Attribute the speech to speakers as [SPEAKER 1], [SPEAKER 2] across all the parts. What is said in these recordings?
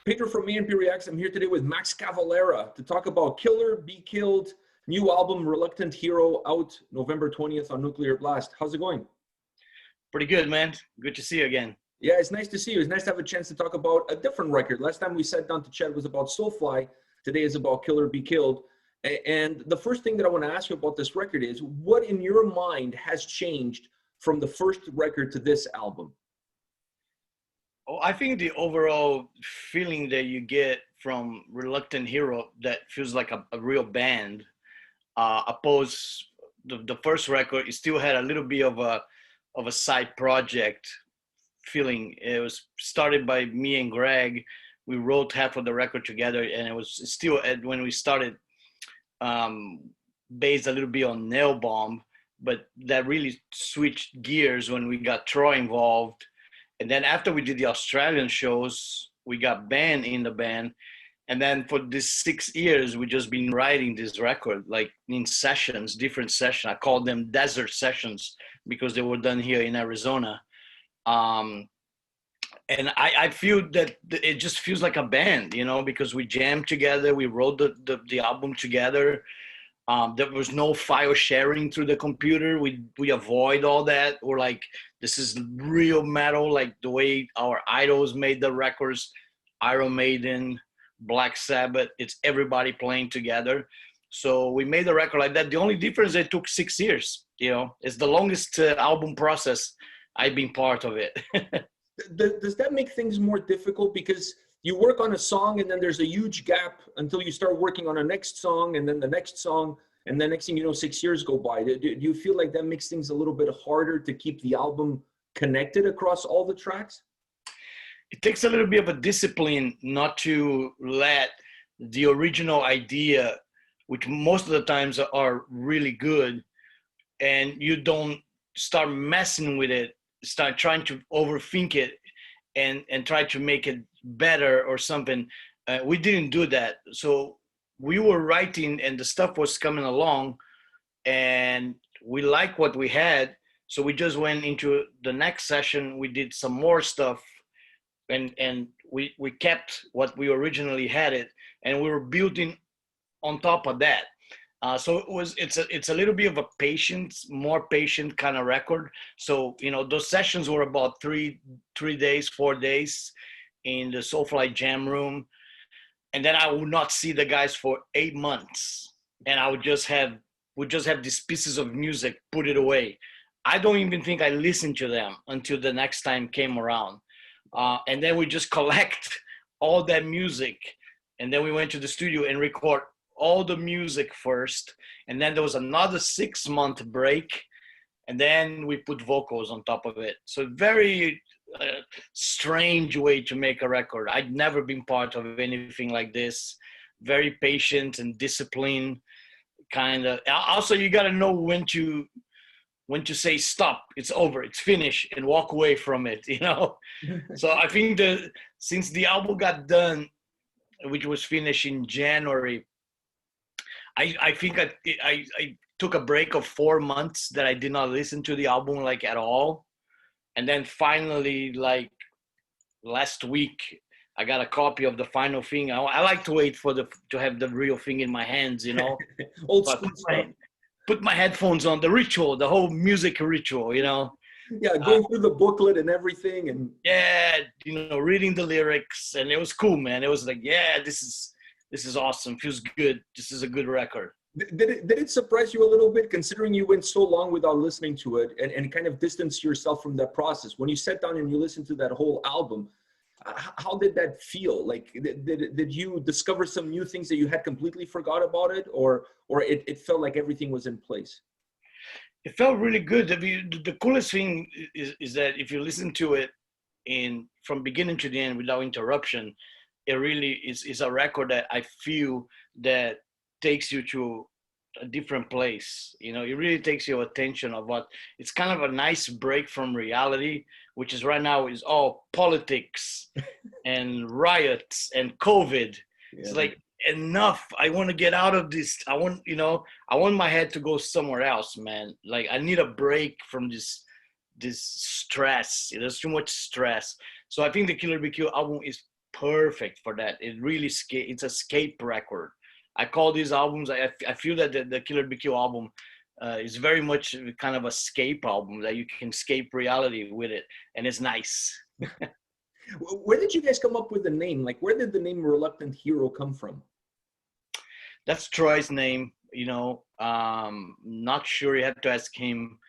[SPEAKER 1] Pedro from A&P-REACTS. I'm here today with Max Cavalera to talk about Killer, Be Killed, new album, Reluctant Hero, out November 20th on Nuclear Blast. How's it going?
[SPEAKER 2] Pretty good, man. Good to see you again.
[SPEAKER 1] Yeah, it's nice to see you. It's nice to have a chance to talk about a different record. Last time we sat down to chat was about Soulfly. Today is about Killer, Be Killed. And the first thing that I want to ask you about this record is, what in your mind has changed from the first record to this album?
[SPEAKER 2] Oh, I think the overall feeling that you get from Reluctant Hero, that feels like a real band, opposed the first record, it still had a little bit of a side project feeling. It was started by me and Greg. We wrote half of the record together, and it was still, when we started, based a little bit on Nail Bomb, but that really switched gears when we got Troy involved. And then after we did the Australian shows, we got Ben in the band. And then for these 6 years, we just been writing this record, like in sessions, different sessions. I called them desert sessions because they were done here in Arizona. And I feel that it just feels like a band, you know, because we jammed together, we wrote the album together. There was no file sharing through the computer. We avoid all that. Or like, this is real metal, like the way our idols made the records, Iron Maiden, Black Sabbath. It's everybody playing together. So we made the record like that. The only difference, it took 6 years. You know, it's the longest album process. I've been part of it.
[SPEAKER 1] Does that make things more difficult? Because you work on a song and then there's a huge gap until you start working on a next song and then the next song. And then next thing you know, 6 years go by. Do you feel like that makes things a little bit harder to keep the album connected across all the tracks?
[SPEAKER 2] It takes a little bit of a discipline not to let the original idea, which most of the times are really good, and you don't start messing with it, start trying to overthink it and try to make it better or something. We didn't do that. So we were writing and the stuff was coming along and we liked what we had. So we just went into the next session. We did some more stuff and we kept what we originally had it, and we were building on top of that. So it's a little bit of a more patient kind of record. So, you know, those sessions were about 3 days, 4 days in the Soulfly jam room. And then I would not see the guys for 8 months. And I would just have these pieces of music, put it away. I don't even think I listened to them until the next time came around. And then we just collect all that music. And then we went to the studio and record all the music first, and then there was another 6-month break, and then we put vocals on top of it. So very strange way to make a record. I'd never been part of anything like this. Very patient and disciplined, kind of. Also, you got to know when to say stop, it's over, it's finished, and walk away from it, you know. So I think that since the album got done, which was finished in January, I think I took a break of 4 months that I did not listen to the album like at all. And then finally, like last week, I got a copy of the final thing. I like to wait for to have the real thing in my hands, you know.
[SPEAKER 1] Old school stuff.
[SPEAKER 2] Put my headphones on, the ritual, the whole music ritual, you know.
[SPEAKER 1] Yeah, going through the booklet and everything. And
[SPEAKER 2] yeah, you know, reading the lyrics. And it was cool, man. It was like, yeah, this is awesome. Feels good. This is a good record.
[SPEAKER 1] Did it surprise you a little bit, considering you went so long without listening to it and kind of distanced yourself from that process? When you sat down and you listened to that whole album, how did that feel? Like, did you discover some new things that you had completely forgot about it, or it felt like everything was in place?
[SPEAKER 2] It felt really good. The coolest thing is that if you listen to it from beginning to the end without interruption, it really is a record that I feel that takes you to a different place. You know, it really takes your attention of what, it's kind of a nice break from reality, which is right now is all politics and riots and COVID. Yeah. It's like, enough. I want to get out of this. I want my head to go somewhere else, man. Like, I need a break from this stress. There's too much stress. So I think the Killer Be Killed album is perfect for that. It really it's a escape record. I call these albums. I feel that the Killer BQ album is very much kind of a escape album that you can escape reality with it, and it's nice.
[SPEAKER 1] Where did you guys come up with the name? Like, where did the name Reluctant Hero come from?
[SPEAKER 2] That's Troy's name. You know, not sure. You have to ask him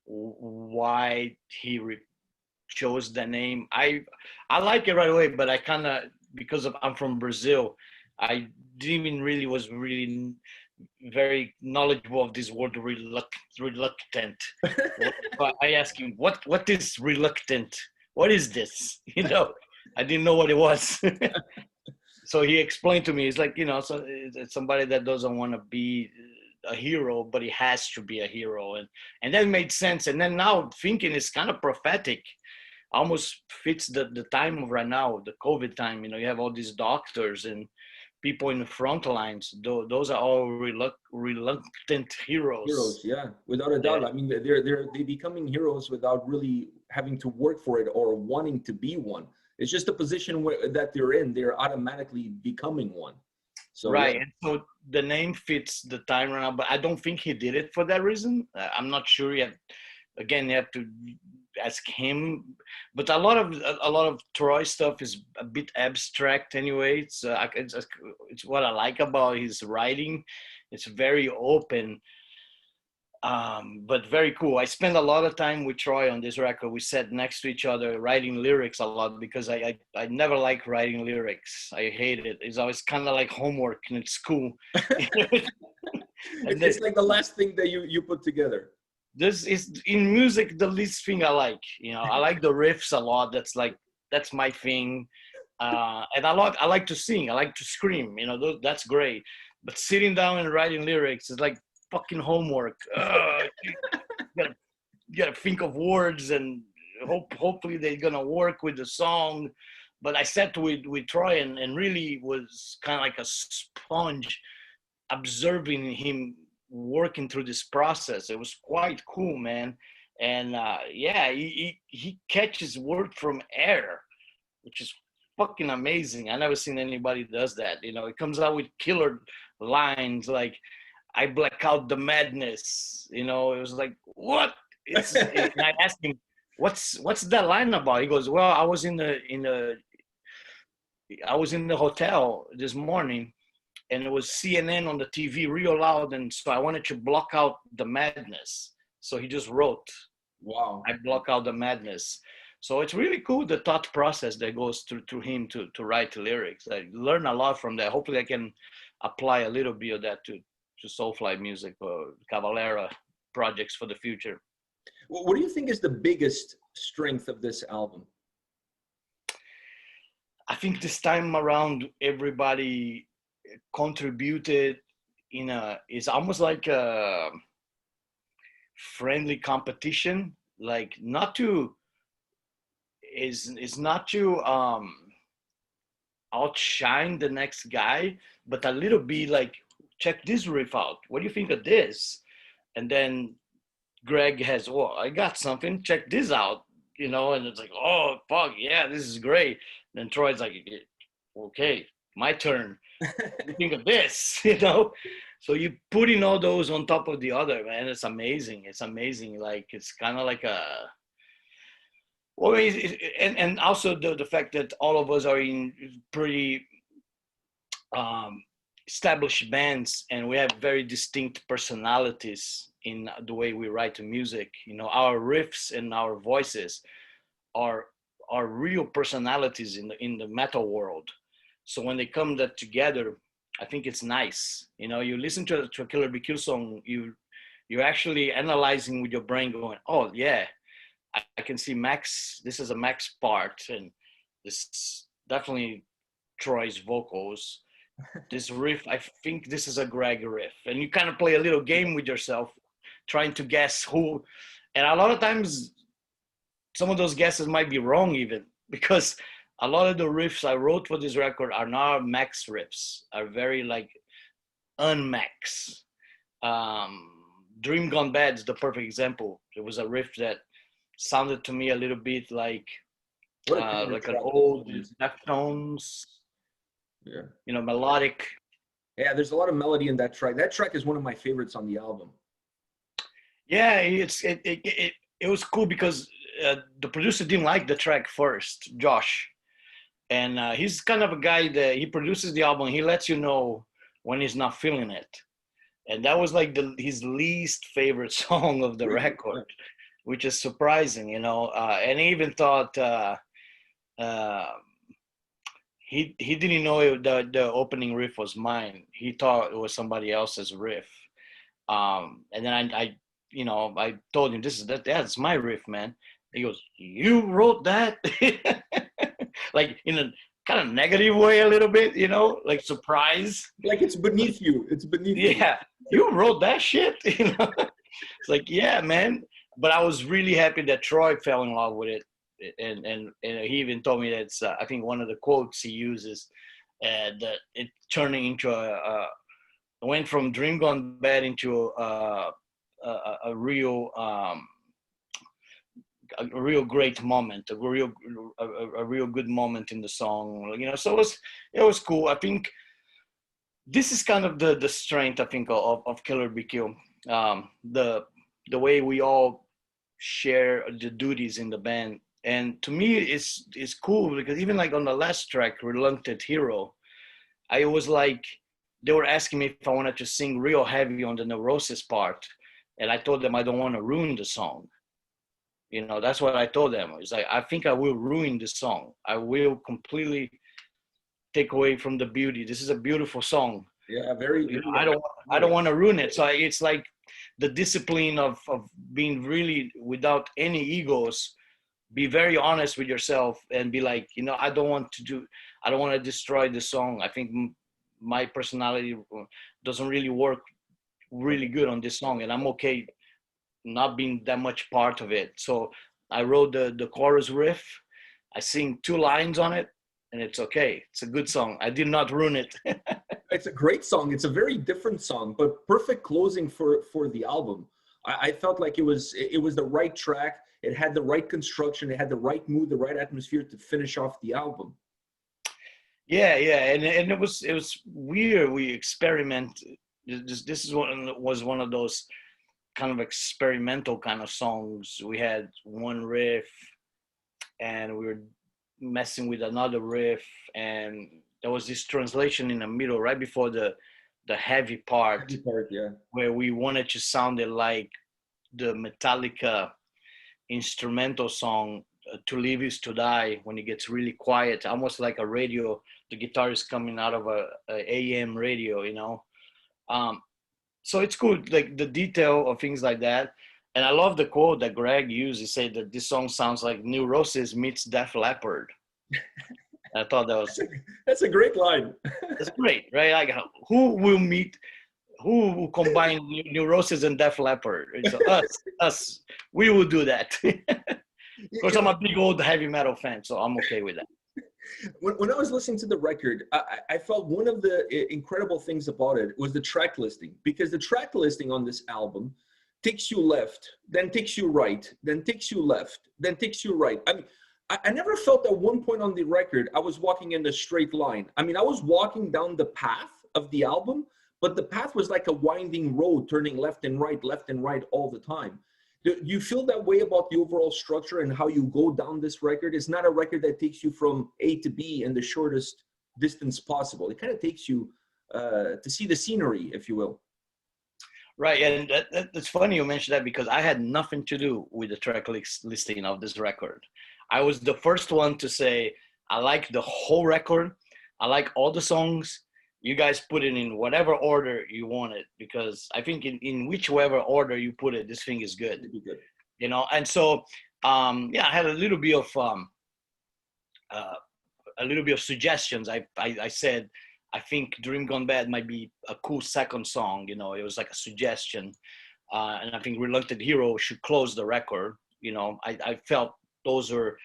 [SPEAKER 2] why he chose the name. I like it right away, but I kind of, because I'm from Brazil, I didn't even was really very knowledgeable of this word reluctant. But I asked him, what is reluctant? What is this? You know, I didn't know what it was. So he explained to me, it's like, you know, so it's somebody that doesn't want to be a hero, but he has to be a hero. And that made sense. And then now thinking it's kind of prophetic, almost fits the time of right now, the COVID time. You know, you have all these doctors and people in the front lines. Those are all reluctant heroes.
[SPEAKER 1] Heroes, yeah, without a doubt.
[SPEAKER 2] Yeah.
[SPEAKER 1] I mean, they're becoming heroes without really having to work for it or wanting to be one. It's just a position that they're in. They're automatically becoming one. So,
[SPEAKER 2] right.
[SPEAKER 1] yeah.
[SPEAKER 2] And so the name fits the time right now, but I don't think he did it for that reason. I'm not sure yet. Again, you have to ask him. But a lot of Troy stuff is a bit abstract anyway. It's what I like about his writing. It's very open. But very cool. I spent a lot of time with Troy on this record. We sat next to each other writing lyrics a lot because I never like writing lyrics. I hate it. It's always kind of like homework in school.
[SPEAKER 1] It's like the last thing that you put together.
[SPEAKER 2] This is in music the least thing I like. You know, I like the riffs a lot. That's my thing. And I like to sing. I like to scream. You know, that's great. But sitting down and writing lyrics is like fucking homework. You gotta think of words and hopefully they're gonna work with the song. But I sat with Troy and really was kind of like a sponge, observing him working through this process. It was quite cool, man. And yeah, he catches word from air, which is fucking amazing. I never seen anybody does that. You know, it comes out with killer lines like, I black out the madness. You know, it was like, what? And I asked him, what's that line about? He goes, well, I was in the hotel this morning, and it was CNN on the TV real loud, and so I wanted to block out the madness. So he just wrote,
[SPEAKER 1] wow,
[SPEAKER 2] I block out the madness. So it's really cool, the thought process that goes through him to write lyrics. I learn a lot from that. Hopefully I can apply a little bit of that to Soulfly music or Cavalera projects for the future.
[SPEAKER 1] What do you think is the biggest strength of this album?
[SPEAKER 2] I think this time around, everybody contributed it's almost like a friendly competition, like not to outshine the next guy, but a little bit like, check this riff out. What do you think of this? And then Greg has, well, I got something. Check this out, you know. And it's like, oh fuck yeah, this is great. Then Troy's like, okay, my turn. What do you think of this? You know. So you putting all those on top of the other, man. It's amazing. It's amazing. Like it's kind of like a. Well, and also the fact that all of us are in pretty established bands, and we have very distinct personalities in the way we write the music. You know, our riffs and our voices are real personalities in the metal world. So when they come that together, I think it's nice. You know, you listen to a Killer BQ song, you're actually analyzing with your brain, going, oh yeah, I can see Max. This is a Max part, and this definitely Troy's vocals. This riff, I think this is a Greg riff. And you kind of play a little game with yourself, trying to guess who. And a lot of times, some of those guesses might be wrong even, because a lot of the riffs I wrote for this record are not Max riffs, are very like un-Max. Dream Gone Bad is the perfect example. It was a riff that sounded to me a little bit like
[SPEAKER 1] What a killer
[SPEAKER 2] like an
[SPEAKER 1] track
[SPEAKER 2] old
[SPEAKER 1] that is.
[SPEAKER 2] Deftones,
[SPEAKER 1] Yeah.
[SPEAKER 2] melodic.
[SPEAKER 1] Yeah, there's a lot of melody in that track. That track is one of my favorites on the album.
[SPEAKER 2] Yeah, it was cool because the producer didn't like the track first, Josh, and he's kind of a guy that he produces the album. He lets you know when he's not feeling it, and that was like his least favorite song of the
[SPEAKER 1] Really?
[SPEAKER 2] record, which is surprising, And he even thought uh, he didn't know the opening riff was mine. He thought it was somebody else's riff. And then I told him that's my riff, man. He goes, "You wrote that?" Like in a kind of negative way, a little bit, like surprise.
[SPEAKER 1] Like it's beneath you. It's beneath you.
[SPEAKER 2] Yeah, you wrote that shit. It's like, yeah, man. But I was really happy that Troy fell in love with it, and he even told me that's I think one of the quotes he uses, that it turning into went from Dream Gone Bad into a real a real great moment, a real good moment in the song. So it was cool. I think this is kind of the strength, I think, of Killer BQ. The way we all share the duties in the band, and to me it's cool because even like on the last track, Reluctant Hero, I was like, they were asking me if I wanted to sing real heavy on the Neurosis part, and I told them I don't want to ruin the song. That's what I told them. It's like, I think I will ruin the song. I will completely take away from the beauty. This is a beautiful song.
[SPEAKER 1] Yeah, very.
[SPEAKER 2] I don't want to ruin it. So it's like the discipline of being really without any egos. Be very honest with yourself and be like, I don't want to destroy the song. I think my personality doesn't really work really good on this song, and I'm okay not being that much part of it. So I wrote the chorus riff. I sing 2 lines on it, and it's okay. It's a good song. I did not ruin it.
[SPEAKER 1] It's a great song. It's a very different song, but perfect closing for the album. I felt like it was the right track. It had the right construction. It had the right mood, the right atmosphere to finish off the album.
[SPEAKER 2] Yeah, and it was weird. We experiment. This was one of those kind of experimental kind of songs. We had one riff, and we were messing with another riff, and there was this translation in the middle, right before the heavy part,
[SPEAKER 1] Yeah.
[SPEAKER 2] where we wanted to sound it like the Metallica instrumental song "To Live Is to Die," when it gets really quiet, almost like a radio. The guitar is coming out of a AM radio, So it's cool, like the detail of things like that. And I love the quote that Greg used. He said that this song sounds like Neurosis meets Def Leppard. I thought
[SPEAKER 1] that's a great line.
[SPEAKER 2] That's great, right? Like, who will combine Neurosis and Def Leppard? It's us. We will do that. Of course, I'm a big old heavy metal fan, so I'm okay with that.
[SPEAKER 1] When I was listening to the record, I felt one of the incredible things about it was the track listing, because the track listing on this album takes you left, then takes you right, then takes you left, then takes you right. I mean, I never felt at one point on the record I was walking in a straight line. I mean, I was walking down the path of the album, but the path was like a winding road, turning left and right all the time. Do you feel that way about the overall structure and how you go down this record? It's not a record that takes you from A to B in the shortest distance possible. It kind of takes you to see the scenery, if you will.
[SPEAKER 2] Right, and it's funny you mentioned that, because I had nothing to do with the track listing of this record. I was the first one to say, I like the whole record. I like all the songs. You guys put it in whatever order you want it, because I think in whichever order you put it, this thing is good.
[SPEAKER 1] It'd be good.
[SPEAKER 2] And so, I had a little bit of suggestions. I said, I think Dream Gone Bad might be a cool second song. It was like a suggestion. And I think Reluctant Hero should close the record. I felt those are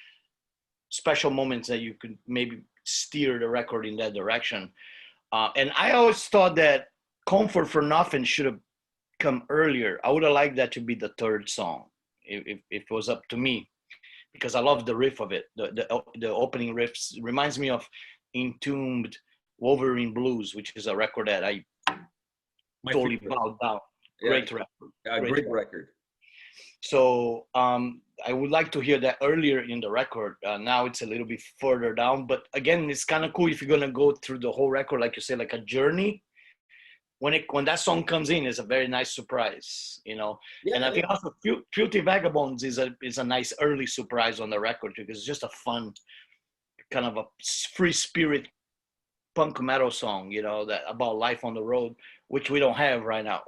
[SPEAKER 2] special moments that you could maybe steer the record in that direction. And I always thought that Comfort for Nothing should have come earlier. I would have liked that to be the third song if it was up to me. because I love the riff of it. The opening riffs reminds me of Entombed Wolverine Blues, which is a record that I
[SPEAKER 1] My
[SPEAKER 2] totally
[SPEAKER 1] favorite.
[SPEAKER 2] bowed down.
[SPEAKER 1] Yeah,
[SPEAKER 2] Great record.
[SPEAKER 1] great record.
[SPEAKER 2] So I would like to hear that earlier in the record. Now it's a little bit further down, but again, it's kind of cool if you're gonna go through the whole record, like you say, like a journey. When that song comes in, it's a very nice surprise, you know.
[SPEAKER 1] Yeah,
[SPEAKER 2] And I think also Filthy Vagabonds is a nice early surprise on the record because it's just a fun kind of a free spirit punk metal song, you know, that about life on the road, which we don't have right now.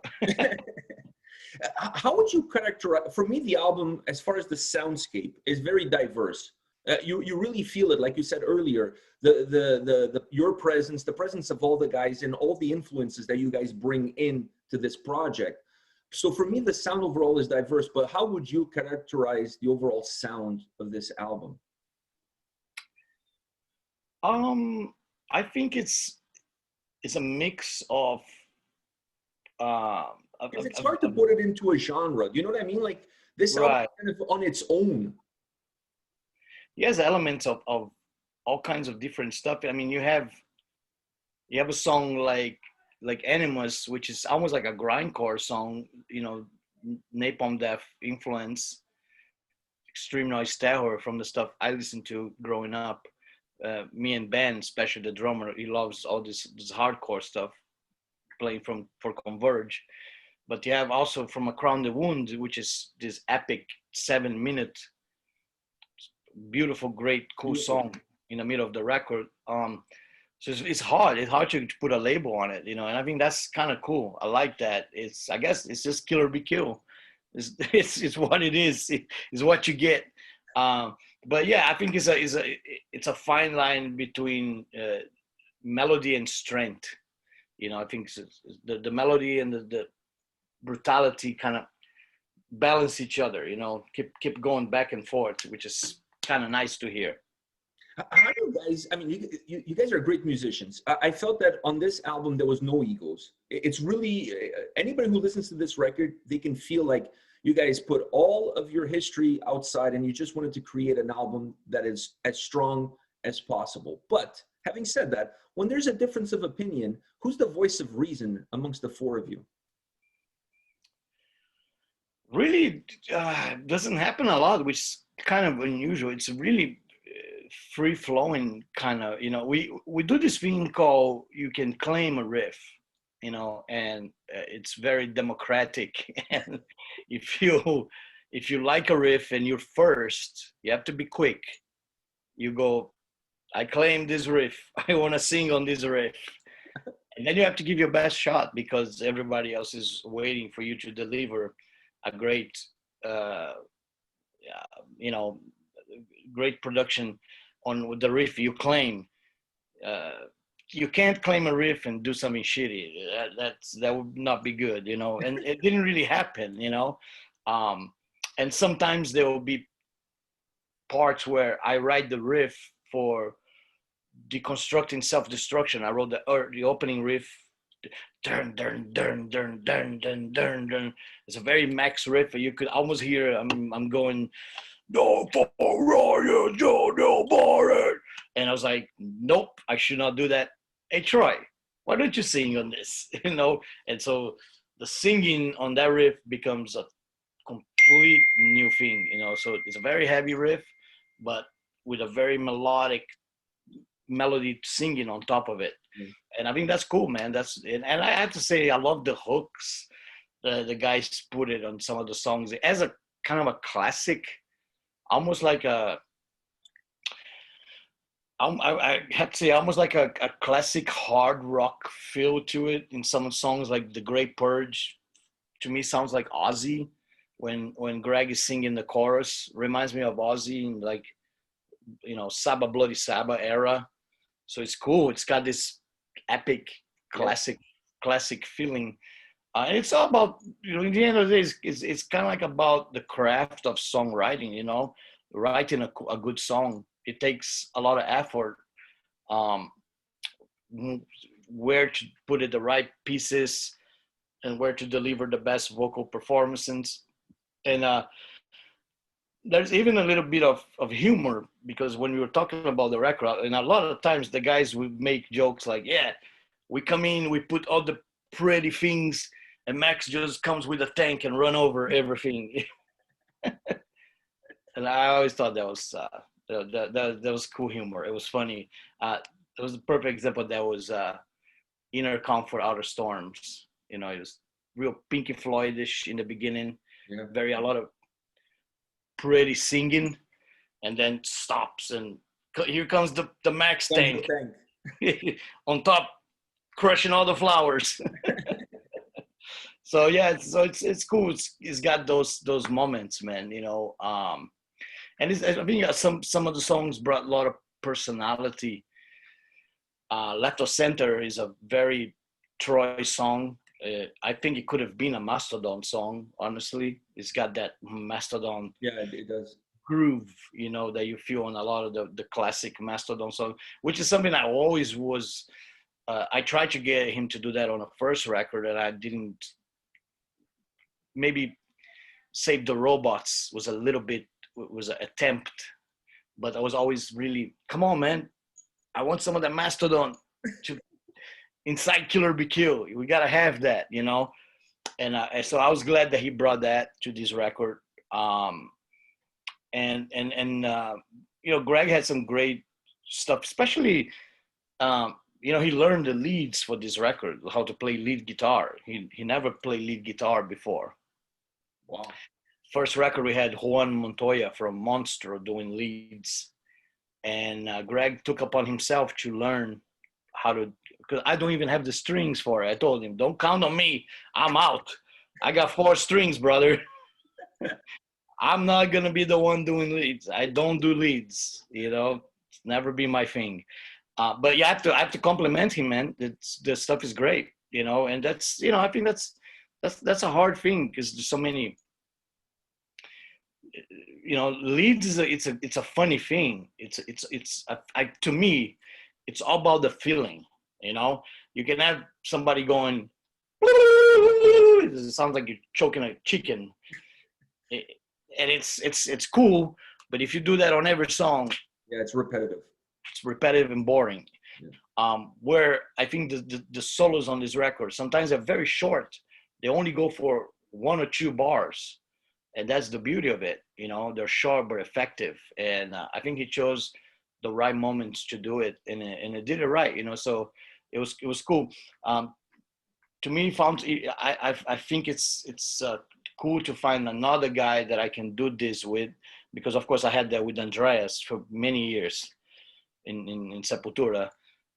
[SPEAKER 1] how would you characterize? For me, the album, as far as the soundscape, is very diverse. You really feel it, like you said earlier. Your presence, the presence of all the guys, and all the influences that you guys bring in to this project. So for me, the sound overall is diverse. But how would you characterize the overall sound of this album?
[SPEAKER 2] I think it's a mix of.
[SPEAKER 1] Because it's hard to put it into a genre. You know what I mean? Like this album
[SPEAKER 2] Right.
[SPEAKER 1] kind of on its own.
[SPEAKER 2] He has elements of all kinds of different stuff. I mean, you have a song like Animus, which is almost like a grindcore song, you know, Napalm Death influence, extreme noise terror from the stuff I listened to growing up. Me and Ben, especially the drummer, he loves all this hardcore stuff, playing for Converge. But you have also from A Crown the Wound, which is this epic 7-minute, beautiful, great, cool song in the middle of the record. So it's hard to put a label on it, you know, and I think that's kind of cool. I like that. I guess it's just kill or be killed. It's what it is. It's what you get. But yeah, I think it's a fine line between melody and strength. You know, I think the melody and the brutality kind of balance each other. You know, keep going back and forth, which is kind of nice to hear.
[SPEAKER 1] How do you guys, I mean, you guys are great musicians. I felt that on this album, there was no egos. It's really, anybody who listens to this record, they can feel like you guys put all of your history outside and you just wanted to create an album that is as strong as possible. But having said that, when there's a difference of opinion, who's the voice of reason amongst the four of you?
[SPEAKER 2] Really doesn't happen a lot, which is kind of unusual. It's really free flowing kind of, you know, we do this thing called you can claim a riff, you know, and it's very democratic. And if you like a riff and you're first, you have to be quick. You go, I claim this riff. I want to sing on this riff. And then you have to give your best shot because everybody else is waiting for you to deliver a great, you know, great production on the riff you claim. You can't claim a riff and do something shitty. That would not be good, you know. And it didn't really happen, you know. And sometimes there will be parts where I write the riff for deconstructing self-destruction. I wrote the opening riff. Dun, dun, dun, dun, dun, dun, dun, dun. It's a very max riff. You could almost hear I'm going, no for Ryan, no for it. And I was like, nope, I should not do that. Hey Troy, why don't you sing on this? You know, and so the singing on that riff becomes a complete new thing, you know. So it's a very heavy riff, but with a very melodic melody singing on top of it. And I think that's cool, man. And I have to say, I love the hooks. The guys put it on some of the songs as a kind of a classic, almost like I have to say, almost like a classic hard rock feel to it in some songs, like The Great Purge. To me, sounds like Ozzy when Greg is singing the chorus. Reminds me of Ozzy in, like, you know, Saba Bloody Saba era. So it's cool. It's got this epic, classic feeling. And it's all about, you know, in the end of the day, it's kind of like about the craft of songwriting, you know, writing a good song. It takes a lot of effort, where to put it the right pieces and where to deliver the best vocal performances. And there's even a little bit of humor, because when we were talking about the record, and a lot of times the guys would make jokes like, yeah, we come in, we put all the pretty things, and Max just comes with a tank and run over everything. And I always thought that was that was cool humor. It was funny. It was a perfect example. That was Inner Calm for Outer Storms. You know, it was real Pinky Floydish in the beginning.
[SPEAKER 1] Yeah.
[SPEAKER 2] Very a lot of pretty singing, and then stops, and here comes the Max tank on top, crushing all the flowers. So yeah, it's cool. It's got those moments, man. You know, and I think some of the songs brought a lot of personality. Left of Center is a very Troy song. I think it could have been a Mastodon song. Honestly, it's got that Mastodon.
[SPEAKER 1] Yeah, it does.
[SPEAKER 2] Groove, you know, that you feel on a lot of the classic Mastodon song, which is something I always was. I tried to get him to do that on a first record, and I didn't. Maybe Save the Robots was an attempt, but I was always really, come on, man, I want some of that Mastodon to inside Killer Be Kill. We gotta have that, you know. And so I was glad that he brought that to this record. And you know, Greg had some great stuff, especially you know, he learned the leads for this record, how to play lead guitar. He never played lead guitar before.
[SPEAKER 1] Wow.
[SPEAKER 2] First record we had Juan Montoya from Monstro doing leads, and Greg took upon himself to learn how to, because I don't even have the strings for it. I told him, don't count on me, I'm out. I got 4 strings, brother. I'm not gonna be the one doing leads. I don't do leads, you know. It's never been my thing. But you have to, I have to compliment him, man. The stuff is great, you know. And that's, you know, I think that's a hard thing, because there's so many. You know, leads is it's a funny thing. To me, it's all about the feeling. You know, you can have somebody going. It sounds like you're choking a chicken. And it's cool, but if you do that on every song,
[SPEAKER 1] yeah, it's repetitive.
[SPEAKER 2] It's repetitive and boring.
[SPEAKER 1] Yeah.
[SPEAKER 2] Where I think the solos on this record sometimes are very short. They only go for 1 or 2 bars, and that's the beauty of it. You know, they're short but effective, and I think he chose the right moments to do it, and it did it right. You know, so it was cool. To me, I think it's cool to find another guy that I can do this with, because of course I had that with Andreas for many years in Sepultura,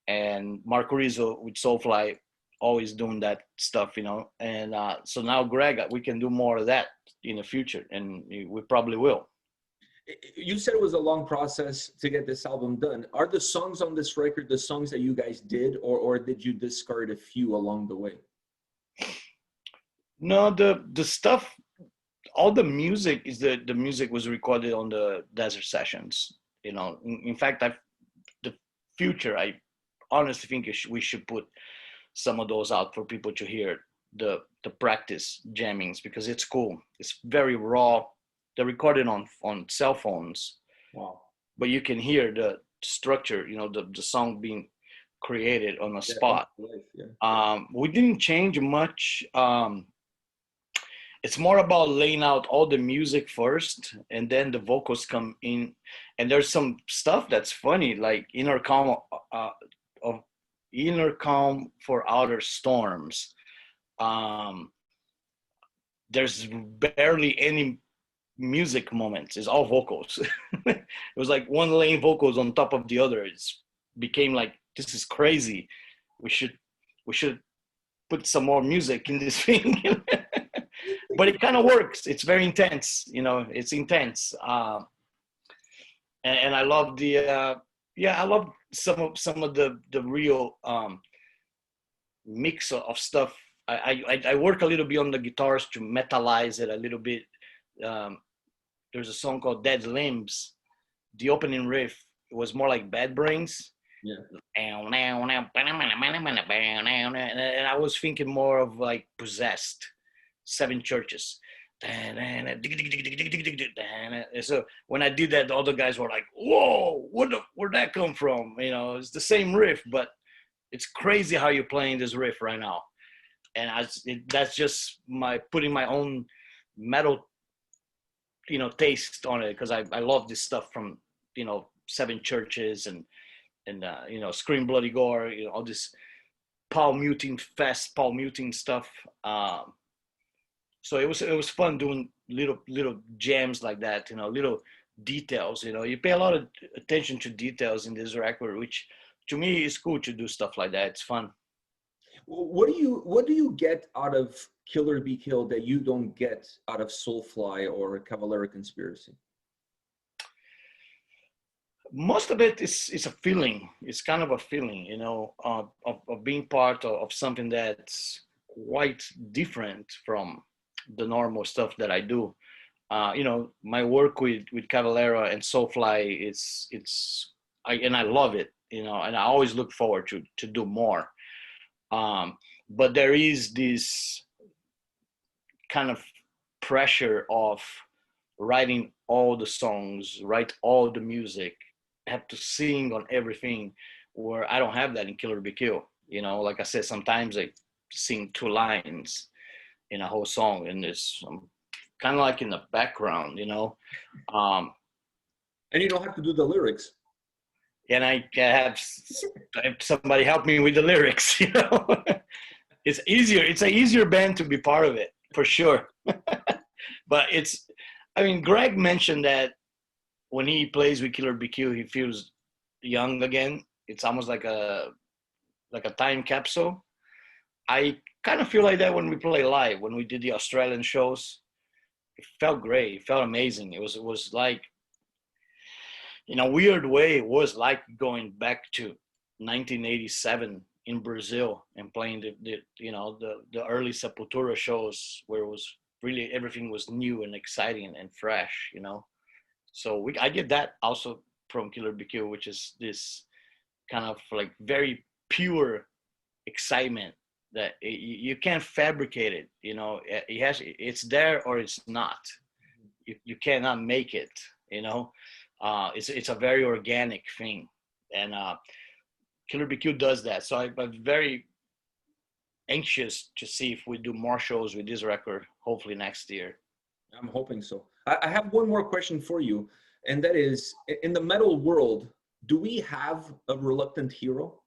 [SPEAKER 2] and Mark Rizzo with Soulfly, always doing that stuff, you know. And so now Greg, we can do more of that in the future, and we probably will.
[SPEAKER 1] You said it was a long process to get this album done. Are the songs on this record the songs that you guys did, or did you discard a few along the way?
[SPEAKER 2] No, the stuff, all the music is the music was recorded on the Desert Sessions. You know, in fact, the future, I honestly think we should put some of those out for people to hear, the practice jammings, because it's cool. It's very raw. They're recorded on cell phones.
[SPEAKER 1] Wow.
[SPEAKER 2] But you can hear the structure, you know, the song being created on the spot.
[SPEAKER 1] Yeah.
[SPEAKER 2] We didn't change much. It's more about laying out all the music first, and then the vocals come in. And there's some stuff that's funny, like Inner Calm for Outer Storms. There's barely any music moments. It's all vocals. It was like one lane vocals on top of the other. It became like, this is crazy. We should put some more music in this thing. But it kind of works. It's very intense, you know. It's intense, and I love I love some of the real mix of stuff. I work a little bit on the guitars to metalize it a little bit. There's a song called Dead Limbs. The opening riff, it was more like Bad Brains.
[SPEAKER 1] Yeah.
[SPEAKER 2] And I was thinking more of like Possessed, Seven Churches. And And so when I did that, the other guys were like, "Whoa, where'd that come from?" You know, it's the same riff, but it's crazy how you're playing this riff right now. And that's just my putting my own metal, you know, taste on it, because I love this stuff from, you know, Seven Churches and you know, Scream Bloody Gore, you know, all this Paul Muting stuff. So it was fun doing little jams like that, you know, little details. You know, you pay a lot of attention to details in this record, which to me is cool to do stuff like that. It's fun.
[SPEAKER 1] What do you get out of Killer Be Killed that you don't get out of Soulfly or Cavalera Conspiracy?
[SPEAKER 2] Most of it is a feeling. It's kind of a feeling, you know, of being part of something that's quite different from the normal stuff that I do. You know, my work with Cavalera and Soulfly, I love it, you know, and I always look forward to do more. But there is this kind of pressure of writing all the songs, write all the music, have to sing on everything, where I don't have that in Killer Be Killed. You know, like I said, sometimes I sing 2 lines in a whole song, and it's kind of like in the background, you know.
[SPEAKER 1] And you don't have to do the lyrics.
[SPEAKER 2] And I have somebody help me with the lyrics, you know. It's easier. It's an easier band to be part of it, for sure. But I mean, Greg mentioned that when he plays with Killer Be Killed, he feels young again. It's almost like a time capsule. I kind of feel like that when we play live. When we did the Australian shows, it felt great. It felt amazing. It was like, in a weird way, it was like going back to 1987 in Brazil and playing the early Sepultura shows, where it was really everything was new and exciting and fresh, you know. So I get that also from Killer Be Killed, which is this kind of like very pure excitement that you can't fabricate it. You know, it's there or it's not. You cannot make it. You know, it's a very organic thing, and Killer Be Killed does that. So I'm very anxious to see if we do more shows with this record, hopefully next year.
[SPEAKER 1] I'm hoping so. I have one more question for you, and that is, in the metal world, do we have a reluctant hero?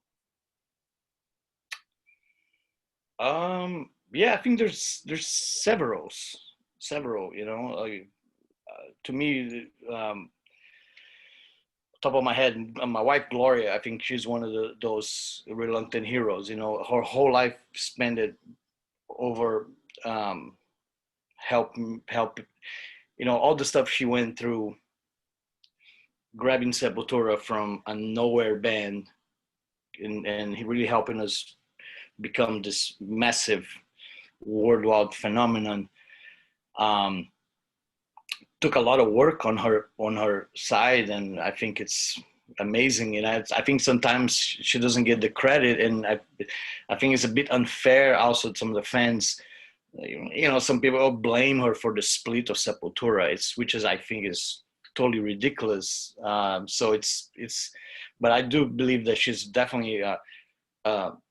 [SPEAKER 2] Yeah, I think there's several, you know. To me, top of my head, my wife Gloria, I think she's one of those reluctant heroes. You know, her whole life spent it over help, you know, all the stuff she went through, grabbing Sepultura from a nowhere band, and he really helping us become this massive worldwide phenomenon. Took a lot of work on her side, and I think it's amazing. And I think sometimes she doesn't get the credit, and I think it's a bit unfair also to some of the fans. You know, some people blame her for the split of Sepultura, which is, I think, is totally ridiculous. So it's, but I do believe that she's definitely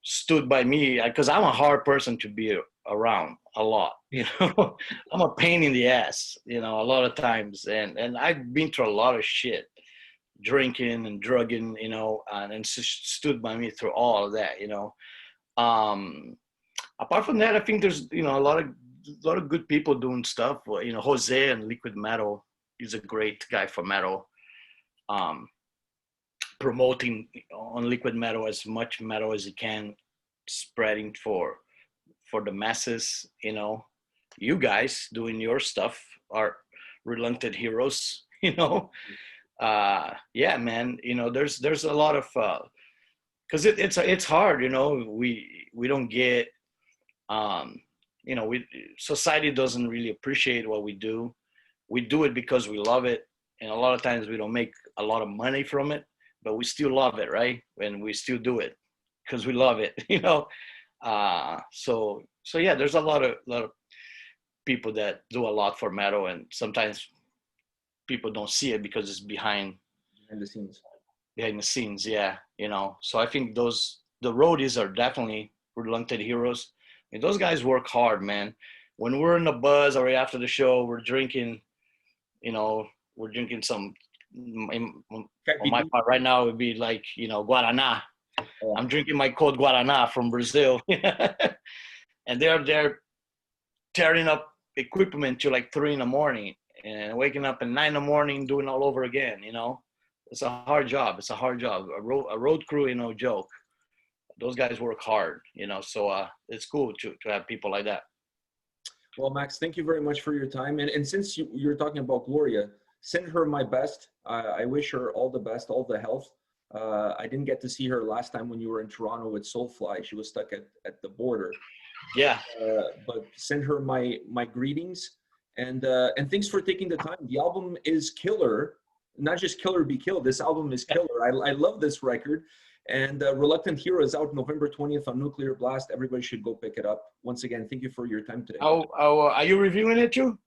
[SPEAKER 2] stood by me, because I'm a hard person to be around a lot. You know, I'm a pain in the ass, you know, a lot of times, and I've been through a lot of shit, drinking and drugging, you know, and stood by me through all of that, you know. Apart from that, I think there's, you know, a lot of good people doing stuff. You know, Jose and Liquid Metal, he's a great guy for metal. Promoting on Liquid Metal as much metal as he can, spreading for the masses. You know, you guys doing your stuff are reluctant heroes. You know, yeah, man. You know, there's a lot of because it's hard. You know, we don't get you know, society doesn't really appreciate what we do. We do it because we love it, and a lot of times we don't make a lot of money from it, but we still love it, right? And we still do it because we love it, you know. So yeah, there's a lot of people that do a lot for metal, and sometimes people don't see it because it's behind
[SPEAKER 1] the scenes.
[SPEAKER 2] Behind the scenes. Yeah, you know. So I think the roadies are definitely reluctant heroes. I mean, those guys work hard, man. When we're in the buzz or after the show, we're drinking. You know, we're drinking some. On my part right now, it would be like, you know, Guaraná.
[SPEAKER 1] Oh.
[SPEAKER 2] I'm drinking my cold Guaraná from Brazil, and they're tearing up equipment till like 3 a.m. and waking up at 9 a.m. doing all over again. You know, it's a hard job. It's a hard job. A road crew, you know, joke. Those guys work hard, you know. So it's cool to have people like that.
[SPEAKER 1] Well, Max, thank you very much for your time. And since you're talking about Gloria, send her my best. I wish her all the best, all the health. I didn't get to see her last time when you were in Toronto with Soulfly. She was stuck at the border.
[SPEAKER 2] Yeah.
[SPEAKER 1] But send her my greetings, and thanks for taking the time. The album is killer, not just Killer Be Killed. This album is killer. I love this record. And Reluctant Hero is out November 20th on Nuclear Blast. Everybody should go pick it up. Once again, thank you for your time today.
[SPEAKER 2] Are you reviewing it too?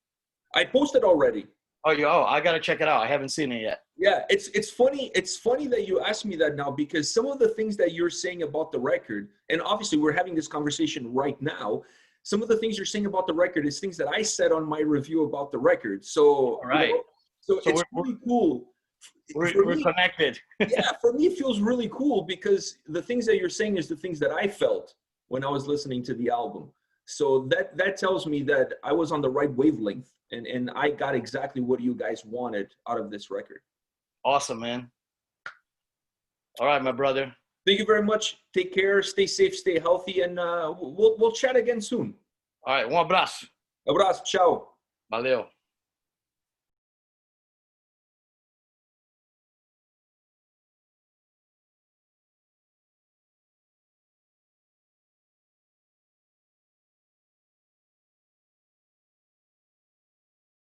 [SPEAKER 1] I posted already.
[SPEAKER 2] Oh, I gotta check it out. I haven't seen it yet.
[SPEAKER 1] Yeah, it's funny. It's funny that you asked me that now, because some of the things that you're saying about the record, and obviously we're having this conversation right now, some of the things you're saying about the record is things that I said on my review about the record. So,
[SPEAKER 2] all right.
[SPEAKER 1] You know, so it's really cool.
[SPEAKER 2] We're connected.
[SPEAKER 1] Yeah, for me, it feels really cool because the things that you're saying is the things that I felt when I was listening to the album. So that tells me that I was on the right wavelength, and I got exactly what you guys wanted out of this record.
[SPEAKER 2] Awesome, man. All right, my brother.
[SPEAKER 1] Thank you very much. Take care. Stay safe. Stay healthy, and we'll chat again soon.
[SPEAKER 2] All right, um abraço.
[SPEAKER 1] Abraço. Ciao.
[SPEAKER 2] Valeu.